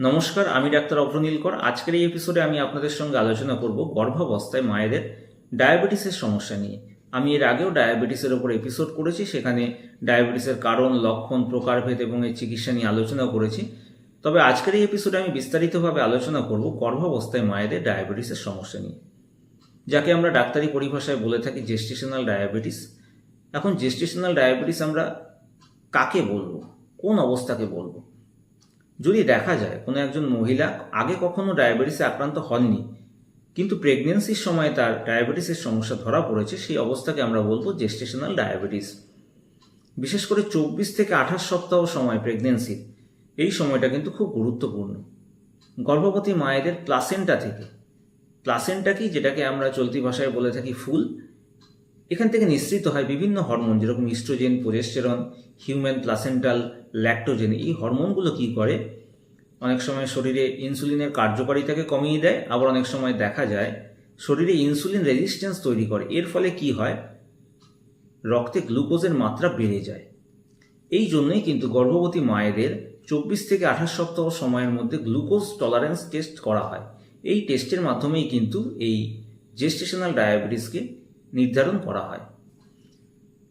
নমস্কার, আমি ডাক্তার অভ্র নীলকর। আজকের এই এপিসোডে আমি আপনাদের সঙ্গে আলোচনা করব গর্ভাবস্থায় মায়েদের ডায়াবেটিসের সমস্যা নিয়ে। আমি এর আগেও ডায়াবেটিসের ওপর এপিসোড করেছি, সেখানে ডায়াবেটিসের কারণ, লক্ষণ, প্রকারভেদ এবং এর চিকিৎসা নিয়ে আলোচনা করেছি। তবে আজকের এই এপিসোডে আমি বিস্তারিতভাবে আলোচনা করব গর্ভাবস্থায় মায়েদের ডায়াবেটিসের সমস্যা নিয়ে, যাকে আমরা ডাক্তারি পরিভাষায় বলে থাকি জেস্টেশনাল ডায়াবেটিস। এখন জেস্টেশনাল ডায়াবেটিস আমরা কাকে বলবো, কোন অবস্থাকে বলবো? যদি দেখা যায় কোনো একজন মহিলা আগে কখনো ডায়াবেটিসে আক্রান্ত হননি, কিন্তু প্রেগনেন্সির সময় তার ডায়াবেটিসের সমস্যা ধরা পড়েছে, সেই অবস্থাকে আমরা বলবো জেস্টেশনাল ডায়াবেটিস। বিশেষ করে 24 থেকে 28 সপ্তাহ সময় প্রেগনেন্সির, এই সময়টা কিন্তু খুব গুরুত্বপূর্ণ। গর্ভবতী মায়েদের প্লাসেন্টা থেকে, প্লাসেন্টা কি, যেটাকে আমরা চলতি ভাষায় বলে থাকি ফুল, এখান থেকে নিঃসৃত হয় বিভিন্ন হরমোন, যেরকম oestrogen, progesterone, human placental lactogen. এই হরমোনগুলো কি করে, অনেক সময় শরীরে ইনসুলিনের কার্যকারিতাকে কমিয়ে দেয়, আবার অনেক সময় দেখা যায় শরীরে ইনসুলিন রেজিস্ট্যান্স তৈরি করে। এর ফলে কি হয়, রক্তে গ্লুকোজের মাত্রা বেড়ে যায়। এই জন্যই কিন্তু গর্ভবতী মায়েদের 24 থেকে 28 সপ্তাহ সময়ের মধ্যে গ্লুকোজ টলারেন্স টেস্ট করা হয়। এই টেস্টের মাধ্যমেই কিন্তু এই জেস্টেশনাল ডায়াবেটিসকে নির্ধারণ করা হয়।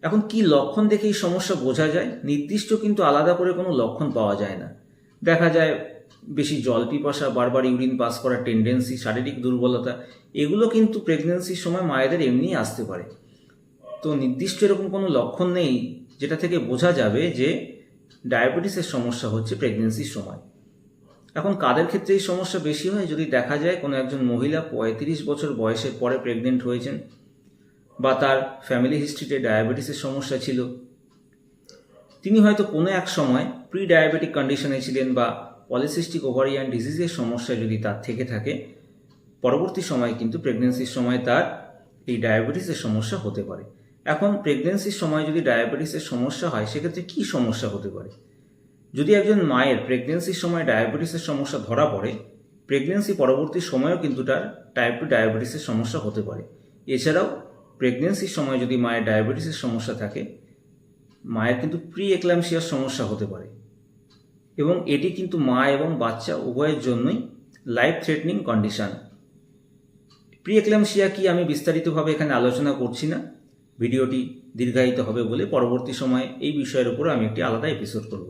এখন কি লক্ষণ দেখে এই সমস্যা বোঝা যায়? নির্দিষ্ট কিন্তু আলাদা করে কোনো লক্ষণ পাওয়া যায় না। দেখা যায় বেশি জল পিপাসা, বারবার ইউরিন পাস করার টেন্ডেন্সি, শারীরিক দুর্বলতা, এগুলো কিন্তু প্রেগনেন্সির সময় মায়েদের এমনিই আসতে পারে। তো নির্দিষ্ট এরকম কোনো লক্ষণ নেই যেটা থেকে বোঝা যাবে যে ডায়াবেটিসের সমস্যা হচ্ছে প্রেগনেন্সির সময়। এখন কাদের ক্ষেত্রে এই সমস্যা বেশি হয়? যদি দেখা যায় কোনো একজন মহিলা 35 বছর বয়সের পরে প্রেগনেন্ট হয়েছেন, বা তার ফ্যামিলি হিস্ট্রিতে ডায়াবেটিসের সমস্যা ছিল, তিনি হয়তো কোনো এক সময় প্রি ডায়াবেটিক কন্ডিশনে ছিলেন, বা পলিসিস্টিক ওভারিয়ান ডিজিজের সমস্যা যদি তার থেকে থাকে, পরবর্তী সময় কিন্তু প্রেগনেন্সির সময় তার এই ডায়াবেটিসের সমস্যা হতে পারে। এখন প্রেগনেন্সির সময় যদি ডায়াবেটিসের সমস্যা হয়, সেক্ষেত্রে কী সমস্যা হতে পারে? যদি একজন মায়ের প্রেগনেন্সির সময় ডায়াবেটিসের সমস্যা ধরা পড়ে, প্রেগনেন্সি পরবর্তী সময়েও কিন্তু তার টাইপ 2 ডায়াবেটিসের সমস্যা হতে পারে। এছাড়াও প্রেগনেন্সির সময় যদি মায়ের ডায়াবেটিসের সমস্যা থাকে, মায়ের কিন্তু প্রি এক্লাম্পসিয়ার সমস্যা হতে পারে, এবং এটি কিন্তু মা এবং বাচ্চা উভয়ের জন্যই life threatening condition. Pre eclampsia কি আমি বিস্তারিতভাবে এখানে আলোচনা করছি না, ভিডিওটি দীর্ঘায়িত হবে বলে পরবর্তী সময়ে এই বিষয়ের উপর আমি একটি আলাদা এপিসোড করব।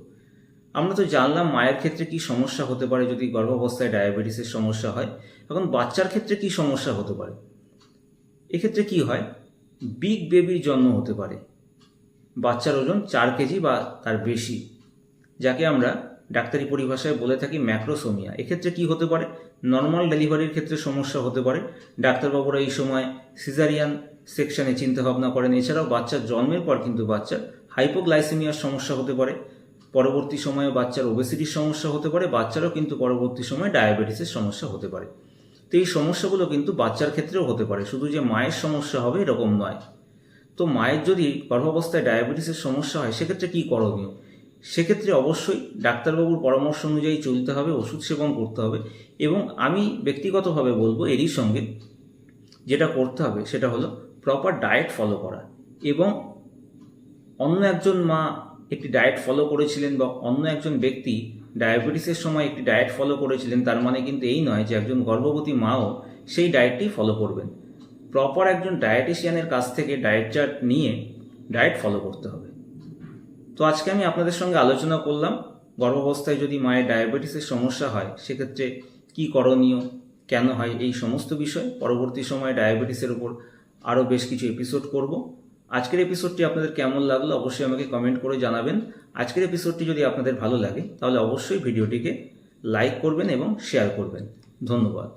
আমরা তো জানলাম মায়ের ক্ষেত্রে কি সমস্যা হতে পারে যদি গর্ভাবস্থায় ডায়াবেটিসের সমস্যা হয়। এখন বাচ্চার ক্ষেত্রে কি সমস্যা হতে পারে? এক্ষেত্রে কি হয়, বিগ বেবির জন্ম হতে পারে। বাচ্চার ওজন 4 কেজি বা তার বেশি, যাকে আমরা ডাক্তারি পরিভাষায় বলে থাকি ম্যাক্রোসোমিয়া। এক্ষেত্রে কি হতে পারে? নর্মাল ডেলিভারির ক্ষেত্রে সমস্যা হতে পারে, ডাক্তারবাবুরা এই সময় সিজারিয়ান সেকশনে চিন্তাভাবনা করেন। এছাড়াও বাচ্চার জন্মের পর কিন্তু বাচ্চার হাইপোগ্লাইসেমিয়ার সমস্যা হতে পারে, পরবর্তী সময়ে বাচ্চার ওবেসিটির সমস্যা হতে পারে, বাচ্চারও কিন্তু পরবর্তী সময়ে ডায়াবেটিসের সমস্যা হতে পারে। তো এই সমস্যাগুলো কিন্তু বাচ্চার ক্ষেত্রেও হতে পারে, শুধু যে মায়ের সমস্যা হবে এরকম নয়। তো মায়ের যদি গর্ভাবস্থায় ডায়াবেটিসের সমস্যা হয়, সেক্ষেত্রে কী করণীয়? সেক্ষেত্রে অবশ্যই ডাক্তারবাবুর পরামর্শ অনুযায়ী চলতে হবে, ওষুধ সেবন করতে হবে, এবং আমি ব্যক্তিগতভাবে বলবো এরই সঙ্গে যেটা করতে হবে সেটা হলো প্রপার ডায়েট ফলো করা। এবং অন্য একজন মা একটি ডায়েট ফলো করেছিলেন, বা অন্য একজন ব্যক্তি ডায়াবেটিসের সময় একটি ডায়েট ফলো করেছিলেন, তার মানে কিন্তু এই নয় যে একজন গর্ভবতী মাও সেই ডায়েটটি ফলো করবেন। প্রপার একজন ডায়েটিশিয়ানের কাছ থেকে ডায়েট চার্ট নিয়ে ডায়েট ফলো করতে হবে। তো আজকে আমি আপনাদের সঙ্গে আলোচনা করলাম গর্ভাবস্থায় যদি মায়ের ডায়াবেটিসের সমস্যা হয় সেক্ষেত্রে কি করণীয়, কেন হয়, এই সমস্ত বিষয়। পরবর্তী সময়ে ডায়াবেটিসের উপর আরও বেশ কিছু এপিসোড করব। আজকের এপিসোডটি আপনাদের কেমন লাগলো অবশ্যই আমাকে কমেন্ট করে জানাবেন। আজকের এপিসোডটি যদি আপনাদের ভালো লাগে তাহলে অবশ্যই ভিডিওটিকে লাইক করবেন এবং শেয়ার করবেন। ধন্যবাদ।